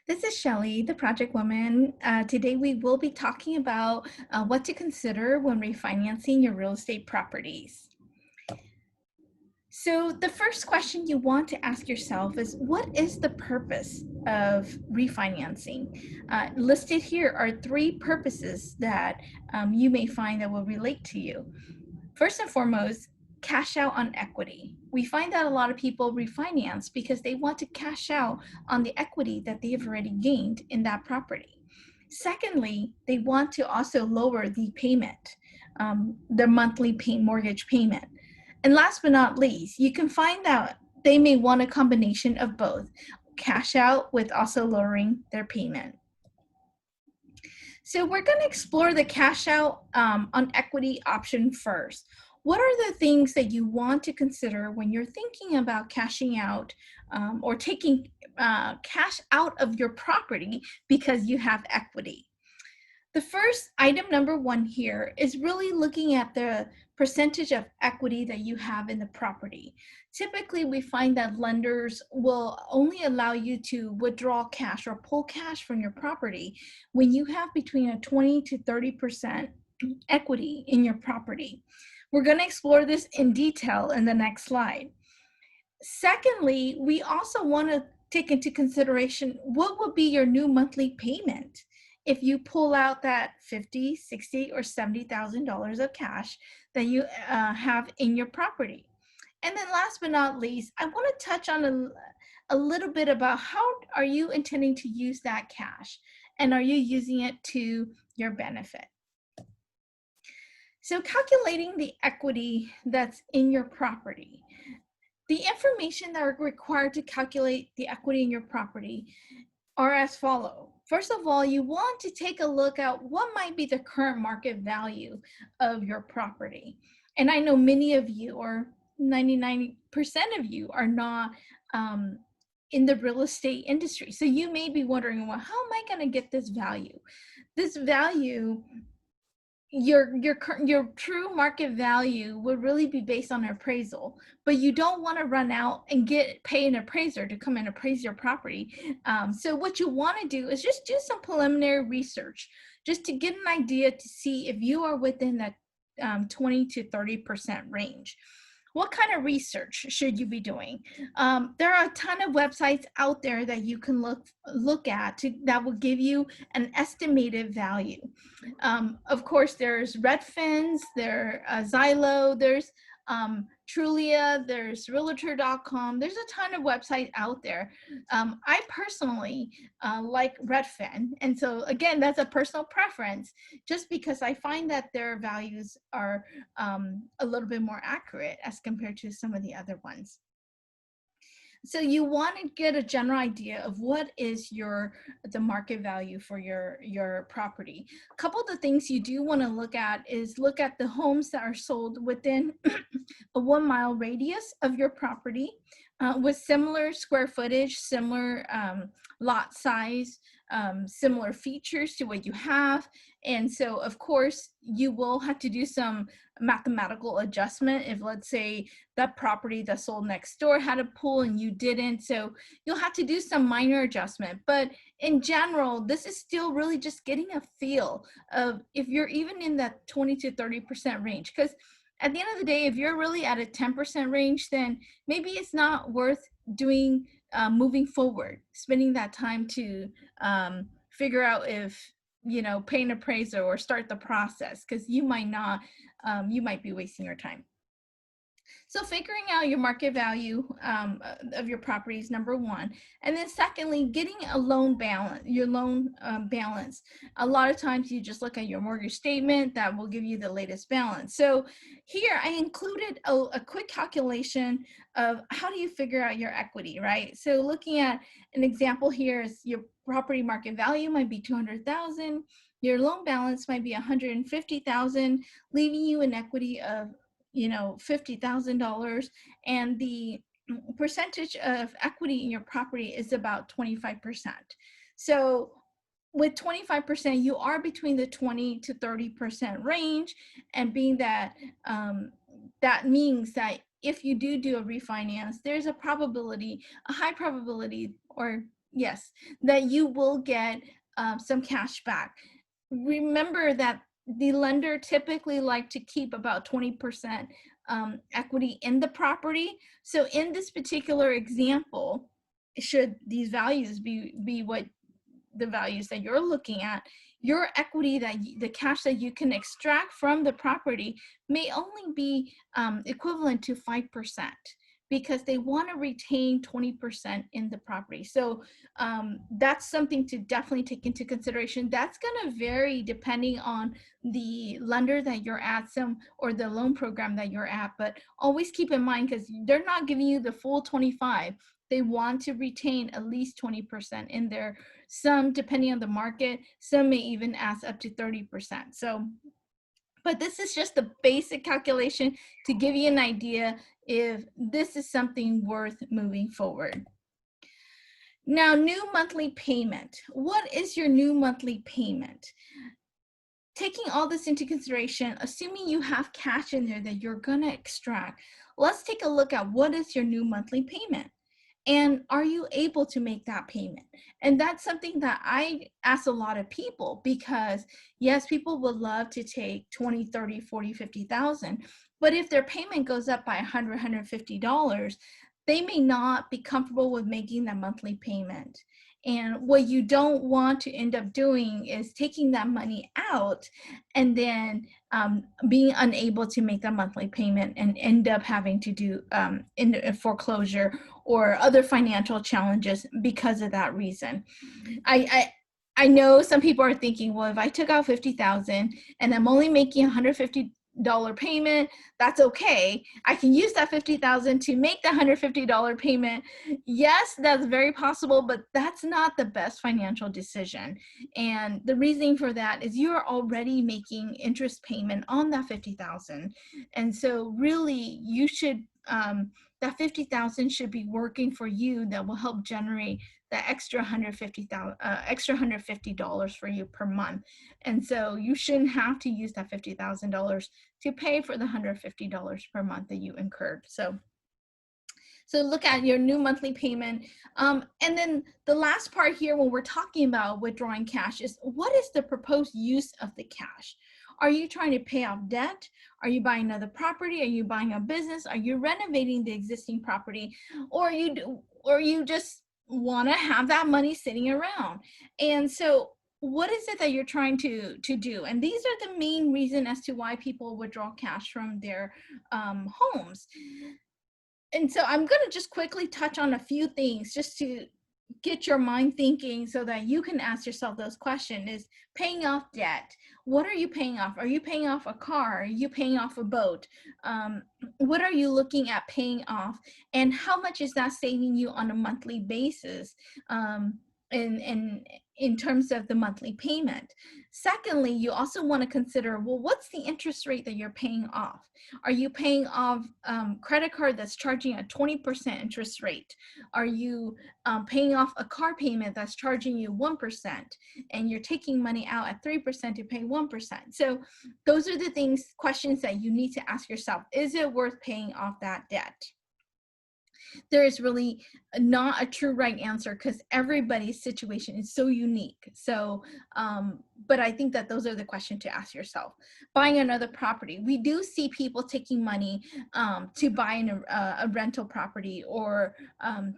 This is Shelley, the project woman. Today we will be talking about what to consider when refinancing your real estate properties. So the first question you want to ask yourself is, what is the purpose of refinancing? Listed here are three purposes that you may find that will relate to you. First and foremost, cash out on equity. We find that a lot of people refinance because they want to cash out on the equity that they have already gained in that property. Secondly, they want to also lower the payment, their monthly mortgage payment. And last but not least, you can find that they may want a combination of both, cash out with also lowering their payment. So we're going to explore the cash out on equity option first. What are the things that you want to consider when you're thinking about cashing out or taking cash out of your property because you have equity? The first item, number one here, is really looking at the percentage of equity that you have in the property. Typically, we find that lenders will only allow you to withdraw cash or pull cash from your property when you have between a 20 to 30% equity in your property. We're going to explore this in detail in the next slide. Secondly, we also want to take into consideration what will be your new monthly payment if you pull out that $50, $60, or $70,000 of cash that you have in your property. And then last but not least, I want to touch on a little bit about how are you intending to use that cash, and are you using it to your benefit? So calculating the equity that's in your property. The information that are required to calculate the equity in your property are as follow. First of all, you want to take a look at what might be the current market value of your property. And I know many of you, or 99% of you, are not in the real estate industry. So you may be wondering, well, how am I going to get this value? This value, your true market value would really be based on appraisal, but you don't want to run out and pay an appraiser to come and appraise your property. So what you want to do is just do some preliminary research, just to get an idea to see if you are within that 20 to 30% range. What kind of research should you be doing? There are a ton of websites out there that you can look at that will give you an estimated value. Of course, there's Redfins, Zillow, there's Trulia, there's Realtor.com. There's a ton of websites out there. I personally like Redfin, and so again, that's a personal preference, just because I find that their values are a little bit more accurate as compared to some of the other ones. So you want to get a general idea of what is the market value for your property. A couple of the things you do want to look at is look at the homes that are sold within a 1 mile radius of your property, with similar square footage, similar lot size, similar features to what you have. And so of course you will have to do some mathematical adjustment if, let's say, that property that sold next door had a pool and you didn't. So you'll have to do some minor adjustment. But in general, this is still really just getting a feel of if you're even in that 20 to 30% range. Because at the end of the day, if you're really at a 10% range, then maybe it's not worth doing, moving forward, spending that time to figure out if, pay an appraiser or start the process, because you might not, you might be wasting your time. So figuring out your market value of your property is number one. And then secondly, getting a loan balance, your loan balance. A lot of times you just look at your mortgage statement that will give you the latest balance. So here I included a quick calculation of how do you figure out your equity, right? So looking at an example here is your property market value might be 200,000. Your loan balance might be 150,000, leaving you an equity of $50,000, and the percentage of equity in your property is about 25%. So with 25%, you are between the 20 to 30% range, and being that that means that if you do a refinance, there's a high probability, or Yes, that you will get some cash back. Remember that the lender typically like to keep about 20% equity in the property. So in this particular example, should these values be what the values that you're looking at, your equity, the cash that you can extract from the property may only be equivalent to 5%, because they want to retain 20% in the property. So that's something to definitely take into consideration. That's going to vary depending on the lender that you're at, or the loan program that you're at. But always keep in mind, because they're not giving you the full 25, they want to retain at least 20% in there. Some, depending on the market, some may even ask up to 30%. So, but this is just the basic calculation to give you an idea if this is something worth moving forward. Now, new monthly payment. What is your new monthly payment? Taking all this into consideration, assuming you have cash in there that you're going to extract, let's take a look at what is your new monthly payment. And are you able to make that payment? And that's something that I ask a lot of people, because yes, people would love to take 20, 30, 40, 50,000. But if their payment goes up by $100, $150, they may not be comfortable with making that monthly payment. And what you don't want to end up doing is taking that money out and then being unable to make that monthly payment and end up having to do in foreclosure or other financial challenges because of that reason. I know some people are thinking, well, if I took out 50,000 and I'm only making $150 payment, that's okay. I can use that 50,000 to make the $150 payment. Yes, that's very possible, but that's not the best financial decision. And the reasoning for that is you're already making interest payment on that 50,000. And so really you should, that 50,000 should be working for you, that will help generate the extra $150 for you per month. And so you shouldn't have to use that $50,000 to pay for the $150 per month that you incurred. So look at your new monthly payment. And then the last part here, when we're talking about withdrawing cash, is what is the proposed use of the cash? Are you trying to pay off debt? Are you buying another property? Are you buying a business? Are you renovating the existing property? Or you just want to have that money sitting around? And so what is it that you're trying to do? And these are the main reason as to why people withdraw cash from their homes. And so I'm going to just quickly touch on a few things just to get your mind thinking so that you can ask yourself those questions. Is paying off debt. What are you paying off? Are you paying off a car? Are you paying off a boat? What are you looking at paying off? And how much is that saving you on a monthly basis? In terms of the monthly payment. Secondly, you also want to consider, well, what's the interest rate that you're paying off? Are you paying off credit card that's charging a 20% interest rate? Are you paying off a car payment that's charging you 1% and you're taking money out at 3% to pay 1%? So those are the questions that you need to ask yourself. Is it worth paying off that debt? There is really not a true right answer because everybody's situation is so unique. So, but I think that those are the questions to ask yourself. Buying another property. We do see people taking money to buy a rental property or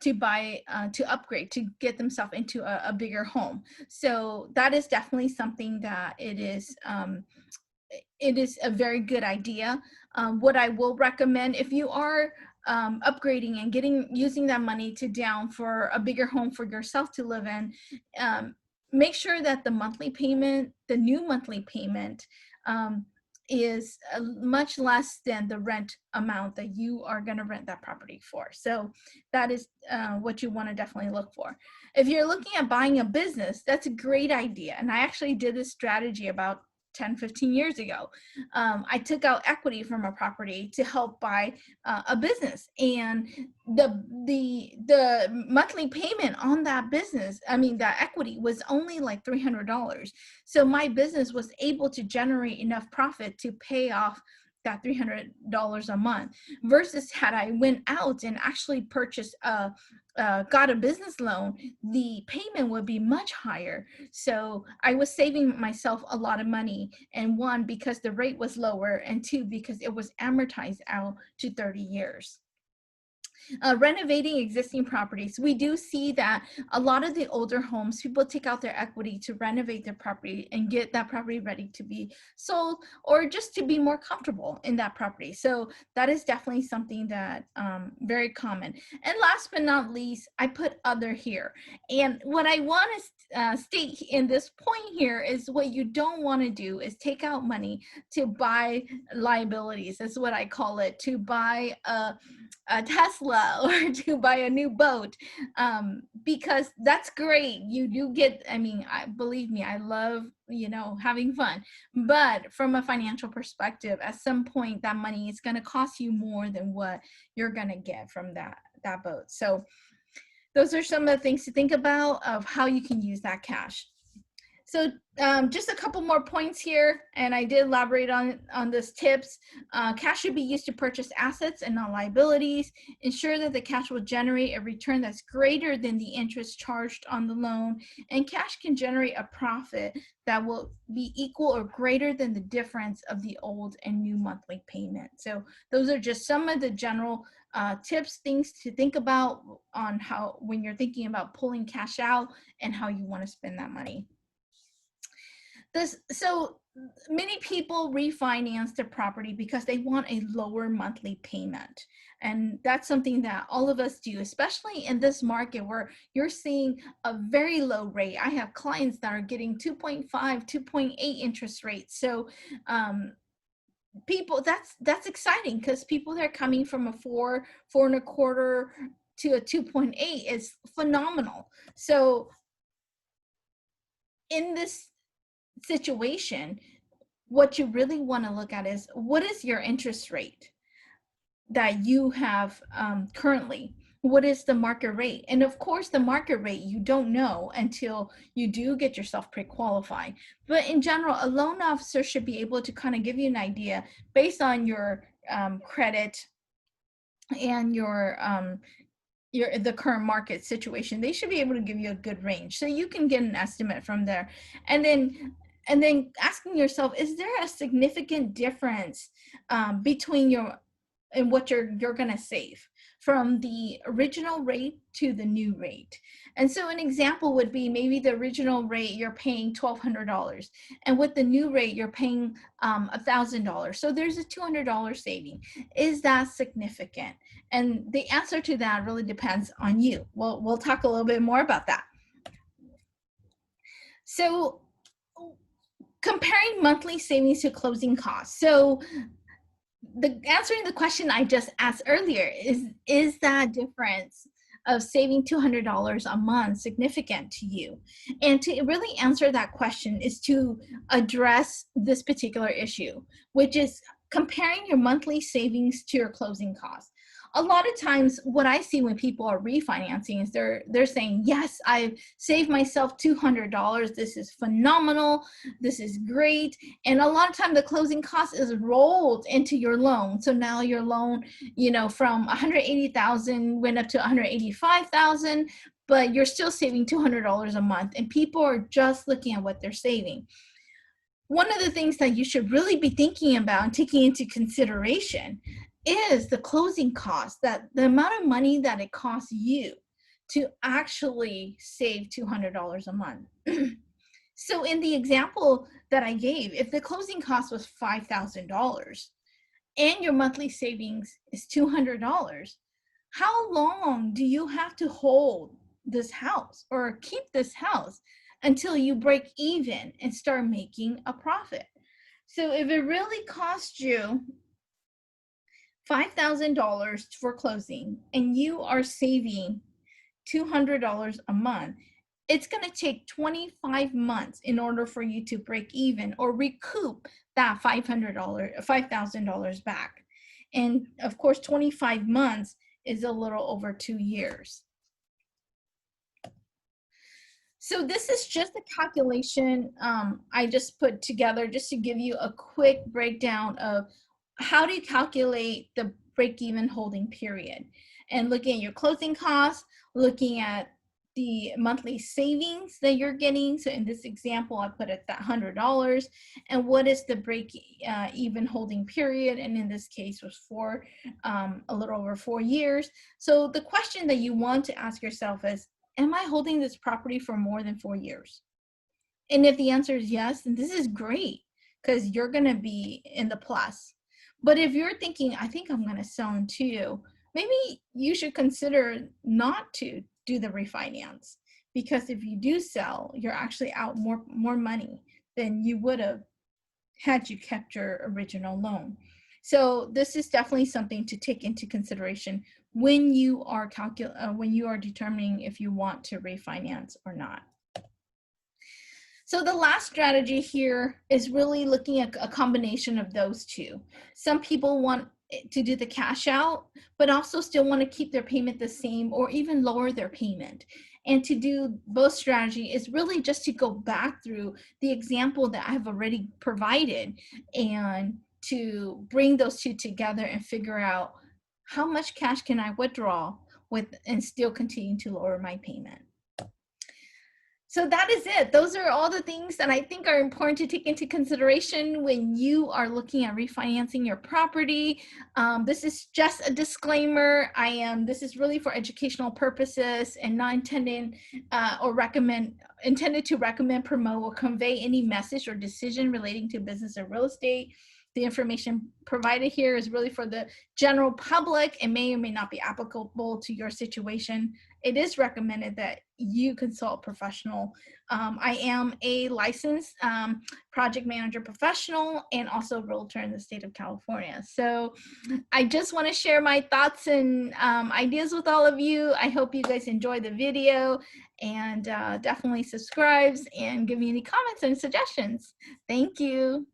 to upgrade, to get themselves into a bigger home. So that is definitely something that it is a very good idea. What I will recommend, if you are upgrading and using that money to down for a bigger home for yourself to live in, make sure that the new monthly payment is much less than the rent amount that you are going to rent that property for. So that is what you want to definitely look for. If you're looking at buying a business, that's a great idea. And I actually did this strategy about 10, 15 years ago. I took out equity from a property to help buy a business, and the monthly payment on that business, that equity, was only like $300. So my business was able to generate enough profit to pay off that $300 a month, versus had I went out and actually purchased got a business loan, the payment would be much higher. So I was saving myself a lot of money, and one, because the rate was lower, and two, because it was amortized out to 30 years. Renovating existing properties. We do see that a lot of the older homes, people take out their equity to renovate their property and get that property ready to be sold, or just to be more comfortable in that property. So that is definitely something that very common. And last but not least, I put other here. And what I want to state in this point here is, what you don't want to do is take out money to buy liabilities. That's what I call it, to buy a Tesla or to buy a new boat, because that's great. You do get, I mean, believe me, I love, having fun. But from a financial perspective, at some point, that money is going to cost you more than what you're going to get from that boat. So those are some of the things to think about of how you can use that cash. So just a couple more points here, and I did elaborate on this tips. Cash should be used to purchase assets and not liabilities. Ensure that the cash will generate a return that's greater than the interest charged on the loan, and cash can generate a profit that will be equal or greater than the difference of the old and new monthly payment. So those are just some of the general tips, things to think about on how, when you're thinking about pulling cash out and how you want to spend that money. So many people refinance their property because they want a lower monthly payment. And that's something that all of us do, especially in this market where you're seeing a very low rate. I have clients that are getting 2.5, 2.8 interest rates. So people, that's exciting, because people that are coming from a 4.25 to a 2.8 is phenomenal. So in this situation, what you really want to look at is, what is your interest rate that you have currently? What is the market rate? And of course, the market rate you don't know until you do get yourself pre-qualified. But in general, a loan officer should be able to kind of give you an idea based on your credit and the current market situation. They should be able to give you a good range, so you can get an estimate from there. And then asking yourself, is there a significant difference between your and what you're going to save from the original rate to the new rate? And so an example would be, maybe the original rate you're paying $1,200, and with the new rate you're paying $1,000. So there's a $200 saving. Is that significant? And the answer to that really depends on you. We'll talk a little bit more about that. So comparing monthly savings to closing costs. So answering the question I just asked earlier is that difference of saving $200 a month significant to you? And to really answer that question is to address this particular issue, which is comparing your monthly savings to your closing costs. A lot of times what I see when people are refinancing is they're saying, yes, I've saved myself $200. This is phenomenal. This is great. And a lot of time the closing cost is rolled into your loan. So now your loan, from $180,000 went up to $185,000, but you're still saving $200 a month. And people are just looking at what they're saving. One of the things that you should really be thinking about and taking into consideration is the closing cost, that the amount of money that it costs you to actually save $200 a month. So in the example that I gave, if the closing cost was $5,000 and your monthly savings is $200, how long do you have to hold this house or keep this house until you break even and start making a profit? So if it really costs you $5,000 for closing and you are saving $200 a month, it's going to take 25 months in order for you to break even or recoup that $5,000 back. And of course, 25 months is a little over 2 years. So this is just a calculation I just put together just to give you a quick breakdown of how do you calculate the break-even holding period? And looking at your closing costs, looking at the monthly savings that you're getting. So in this example, I put it that $100. And what is the break-even holding period? And in this case was for a little over 4 years. So the question that you want to ask yourself is, am I holding this property for more than 4 years? And if the answer is yes, then this is great because you're going to be in the plus. But if you're thinking, I think I'm going to sell in 2, maybe you should consider not to do the refinance, because if you do sell, you're actually out more money than you would have had you kept your original loan. So this is definitely something to take into consideration when you are determining if you want to refinance or not. So the last strategy here is really looking at a combination of those two. Some people want to do the cash out, but also still want to keep their payment the same or even lower their payment. And to do both strategy is really just to go back through the example that I have already provided and to bring those two together and figure out how much cash can I withdraw with and still continue to lower my payment. So that is it. Those are all the things that I think are important to take into consideration when you are looking at refinancing your property. This is just a disclaimer. This is really for educational purposes and not intended to recommend, promote, or convey any message or decision relating to business or real estate. The information provided here is really for the general public and may or may not be applicable to your situation. It is recommended that you consult a professional. I am a licensed project manager professional and also a realtor in the state of California. So I just want to share my thoughts and ideas with all of you. I hope you guys enjoy the video and definitely subscribe and give me any comments and suggestions. Thank you.